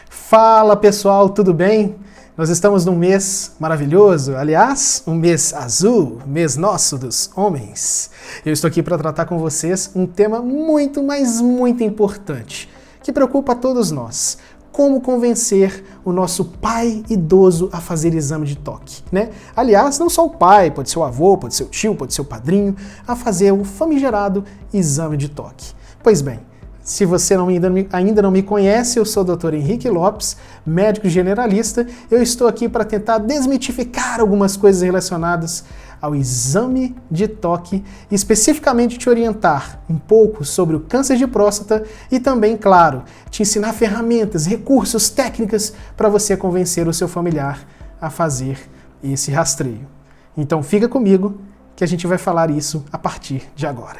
Fala pessoal, tudo bem? Nós estamos num mês maravilhoso, aliás, um mês azul, mês nosso dos homens. Eu estou aqui para tratar com vocês um tema muito, mas muito importante, que preocupa a todos nós. Como convencer o nosso pai idoso a fazer exame de toque, né? Aliás, não só o pai, pode ser o avô, pode ser o tio, pode ser o padrinho, a fazer o famigerado exame de toque. Pois bem, se você ainda não me conhece, eu sou o Dr. Henrique Lopes, médico generalista. Eu estou aqui para tentar desmitificar algumas coisas relacionadas ao exame de toque, e especificamente te orientar um pouco sobre o câncer de próstata e também, claro, te ensinar ferramentas, recursos, técnicas para você convencer o seu familiar a fazer esse rastreio. Então fica comigo que a gente vai falar isso a partir de agora.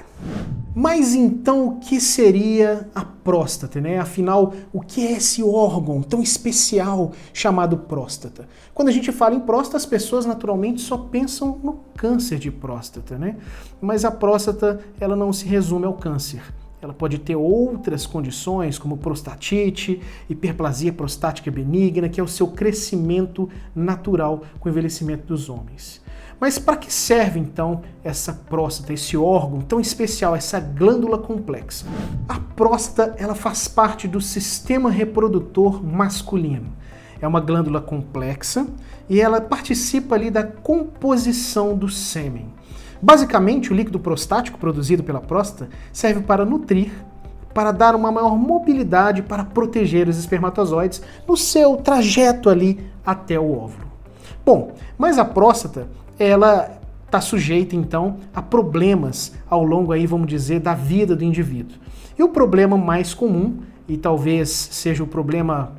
Mas então o que seria a próstata, né? Afinal, o que é esse órgão tão especial chamado próstata? Quando a gente fala em próstata, as pessoas naturalmente só pensam no câncer de próstata, né? Mas a próstata, ela não se resume ao câncer. Ela pode ter outras condições, como prostatite, hiperplasia prostática benigna, que é o seu crescimento natural com o envelhecimento dos homens. Mas para que serve então essa próstata, esse órgão tão especial, essa glândula complexa? A próstata, ela faz parte do sistema reprodutor masculino. É uma glândula complexa e ela participa ali da composição do sêmen. Basicamente, o líquido prostático produzido pela próstata serve para nutrir, para dar uma maior mobilidade, para proteger os espermatozoides no seu trajeto ali até o óvulo. Bom, mas a próstata, ela está sujeita, então, a problemas ao longo, aí, vamos dizer, da vida do indivíduo. E o problema mais comum, e talvez seja o problema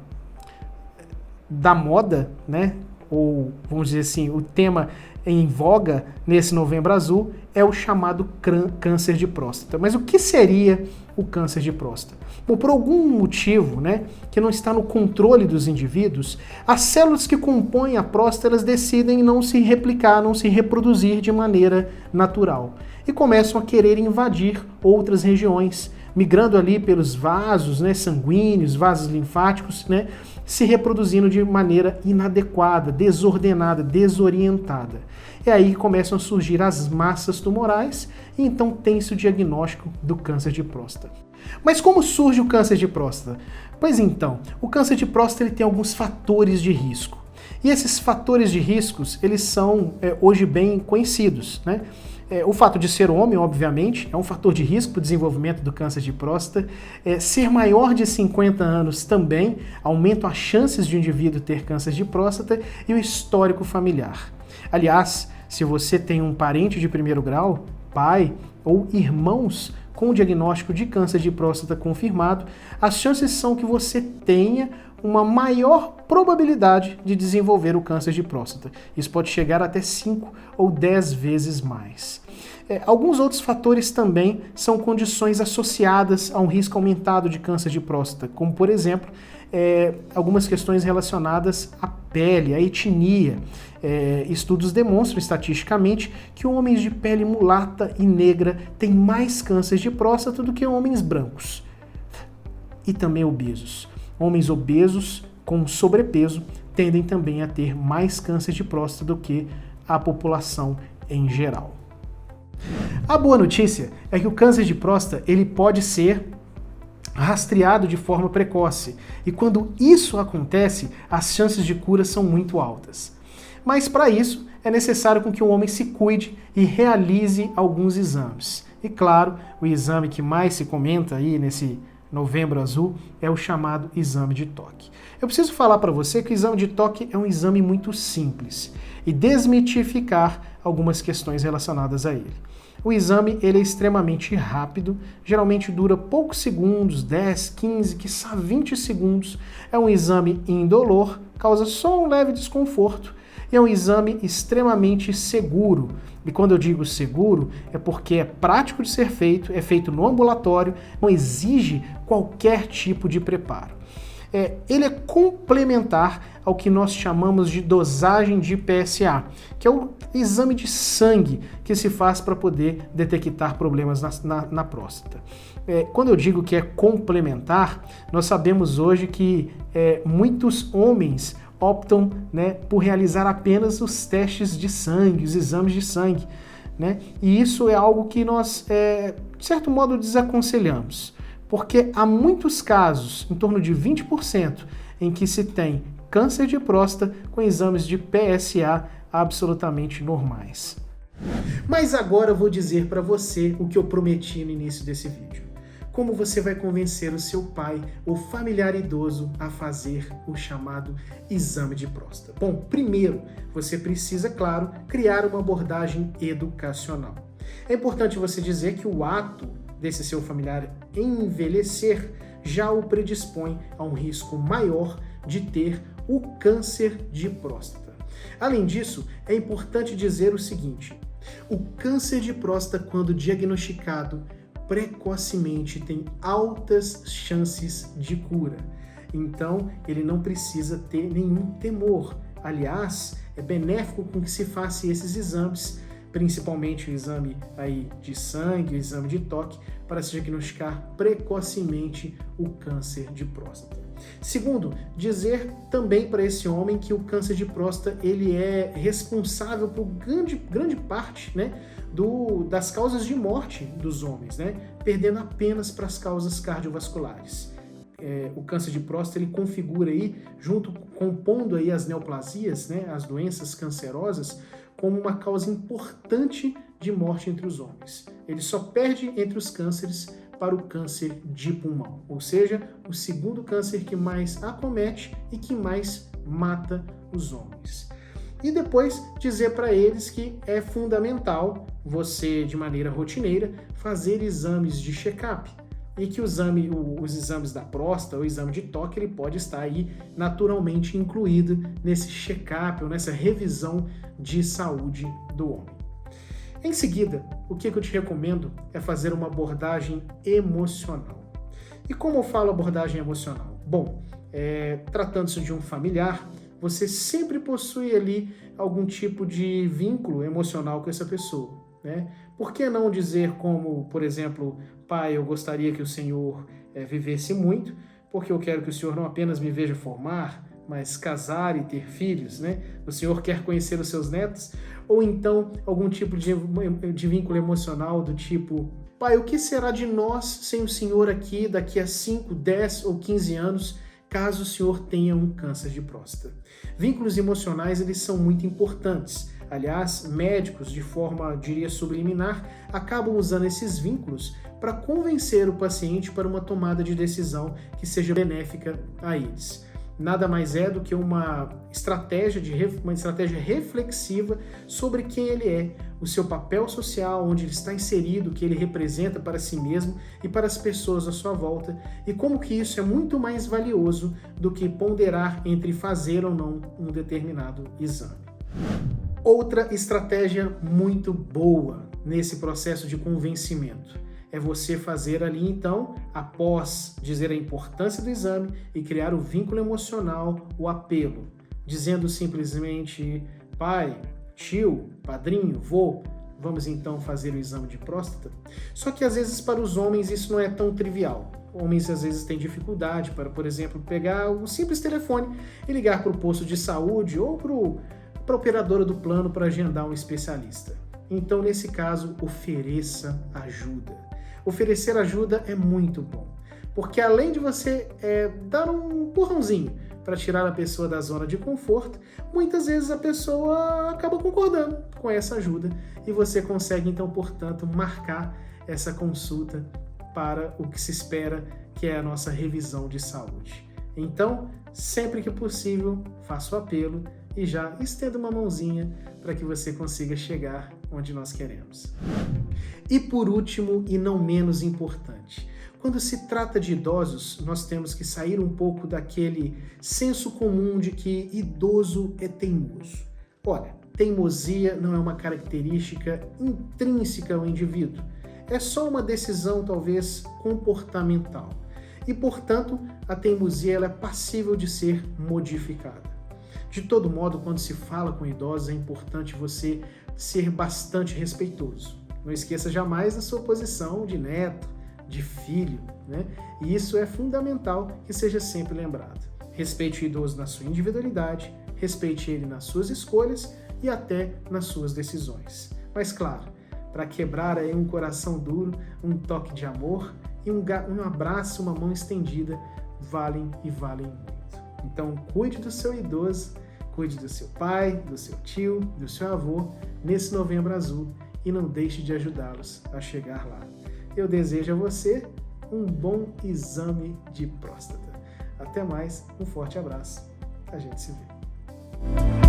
da moda, né? Ou, vamos dizer assim, o tema em voga nesse Novembro Azul, é o chamado câncer de próstata. Mas o que seria o câncer de próstata? Bom, por algum motivo, né, que não está no controle dos indivíduos, as células que compõem a próstata, elas decidem não se replicar, não se reproduzir de maneira natural. E começam a querer invadir outras regiões, migrando ali pelos vasos, né, sanguíneos, vasos linfáticos, né, se reproduzindo de maneira inadequada, desordenada, desorientada. É aí que começam a surgir as massas tumorais e então tem-se o diagnóstico do câncer de próstata. Mas como surge o câncer de próstata? Pois então, o câncer de próstata ele tem alguns fatores de risco. E esses fatores de riscos, eles são hoje bem conhecidos, né? O fato de ser homem, obviamente, é um fator de risco para o desenvolvimento do câncer de próstata. Ser maior de 50 anos também aumenta as chances de um indivíduo ter câncer de próstata e o histórico familiar. Aliás, se você tem um parente de primeiro grau, pai ou irmãos com o diagnóstico de câncer de próstata confirmado, as chances são que você tenha uma maior probabilidade de desenvolver o câncer de próstata. Isso pode chegar até 5 ou 10 vezes mais. Alguns outros fatores também são condições associadas a um risco aumentado de câncer de próstata, como, por exemplo, algumas questões relacionadas à pele, à etnia. Estudos demonstram estatisticamente que homens de pele mulata e negra têm mais câncer de próstata do que homens brancos e também obesos. Homens obesos com sobrepeso tendem também a ter mais câncer de próstata do que a população em geral. A boa notícia é que o câncer de próstata ele pode ser rastreado de forma precoce e quando isso acontece, as chances de cura são muito altas. Mas para isso é necessário que o homem se cuide e realize alguns exames. E claro, o exame que mais se comenta aí nesse Novembro Azul é o chamado exame de toque. Eu preciso falar para você que o exame de toque é um exame muito simples e desmitificar algumas questões relacionadas a ele. O exame ele é extremamente rápido, geralmente dura poucos segundos, 10, 15, quiçá 20 segundos. É um exame indolor, causa só um leve desconforto e é um exame extremamente seguro. E quando eu digo seguro, é porque é prático de ser feito, é feito no ambulatório, não exige qualquer tipo de preparo. Ele é complementar ao que nós chamamos de dosagem de PSA, que é o exame de sangue que se faz para poder detectar problemas na próstata. Quando eu digo que é complementar, nós sabemos hoje que muitos homens optam, né, por realizar apenas os testes de sangue, os exames de sangue, né? E isso é algo que nós, de certo modo, desaconselhamos, porque há muitos casos, em torno de 20%, em que se tem câncer de próstata com exames de PSA absolutamente normais. Mas agora eu vou dizer para você o que eu prometi no início desse vídeo. Como você vai convencer o seu pai ou familiar idoso a fazer o chamado exame de próstata? Bom, primeiro, você precisa, claro, criar uma abordagem educacional. É importante você dizer que o ato desse seu familiar envelhecer já o predispõe a um risco maior de ter o câncer de próstata. Além disso, é importante dizer o seguinte: o câncer de próstata, quando diagnosticado precocemente, tem altas chances de cura. Então, ele não precisa ter nenhum temor. Aliás, é benéfico com que se faça esses exames, principalmente o exame aí de sangue, o exame de toque, para se diagnosticar precocemente o câncer de próstata. Segundo, dizer também para esse homem que o câncer de próstata ele é responsável por grande parte, né, das causas de morte dos homens, né, perdendo apenas para as causas cardiovasculares. O câncer de próstata ele configura aí, compondo aí as neoplasias, né, as doenças cancerosas, como uma causa importante de morte entre os homens. Ele só perde entre os cânceres para o câncer de pulmão, ou seja, o segundo câncer que mais acomete e que mais mata os homens. E depois dizer para eles que é fundamental você, de maneira rotineira, fazer exames de check-up e que os exames da próstata, o exame de toque, ele pode estar aí naturalmente incluído nesse check-up ou nessa revisão de saúde do homem. Em seguida, o que eu te recomendo é fazer uma abordagem emocional. E como eu falo abordagem emocional? Bom, tratando-se de um familiar, você sempre possui ali algum tipo de vínculo emocional com essa pessoa, né? Por que não dizer como, por exemplo, pai, eu gostaria que o senhor vivesse muito, porque eu quero que o senhor não apenas me veja formar, mas casar e ter filhos, né? O senhor quer conhecer os seus netos? Ou então algum tipo de vínculo emocional do tipo: pai, o que será de nós sem o senhor aqui daqui a 5, 10 ou 15 anos, caso o senhor tenha um câncer de próstata? Vínculos emocionais, eles são muito importantes. Aliás, médicos, de forma, diria, subliminar, acabam usando esses vínculos para convencer o paciente para uma tomada de decisão que seja benéfica a eles. Nada mais é do que uma estratégia reflexiva sobre quem ele é, o seu papel social, onde ele está inserido, o que ele representa para si mesmo e para as pessoas à sua volta, e como que isso é muito mais valioso do que ponderar entre fazer ou não um determinado exame. Outra estratégia muito boa nesse processo de convencimento é você fazer ali, então, após dizer a importância do exame e criar o vínculo emocional, o apelo, dizendo simplesmente: pai, tio, padrinho, vô, vamos então fazer o exame de próstata? Só que às vezes para os homens isso não é tão trivial. Homens às vezes têm dificuldade para, por exemplo, pegar o simples telefone e ligar para o posto de saúde ou para a operadora do plano para agendar um especialista. Então, nesse caso, ofereça ajuda. Oferecer ajuda é muito bom, porque além de você dar um empurrãozinho para tirar a pessoa da zona de conforto, muitas vezes a pessoa acaba concordando com essa ajuda e você consegue, então, portanto, marcar essa consulta para o que se espera, que é a nossa revisão de saúde. Então, sempre que possível, faça o apelo e já estenda uma mãozinha para que você consiga chegar onde nós queremos. E por último, e não menos importante, quando se trata de idosos, nós temos que sair um pouco daquele senso comum de que idoso é teimoso. Olha, teimosia não é uma característica intrínseca ao indivíduo, é só uma decisão talvez comportamental. E, portanto, a teimosia ela é passível de ser modificada. De todo modo, quando se fala com idosos, é importante você ser bastante respeitoso. Não esqueça jamais da sua posição de neto, de filho, né? E isso é fundamental que seja sempre lembrado. Respeite o idoso na sua individualidade, respeite ele nas suas escolhas e até nas suas decisões. Mas claro, para quebrar aí um coração duro, um toque de amor e um abraço, uma mão estendida, valem muito. Então cuide do seu idoso, cuide do seu pai, do seu tio, do seu avô, nesse Novembro Azul e não deixe de ajudá-los a chegar lá. Eu desejo a você um bom exame de próstata. Até mais, um forte abraço. A gente se vê.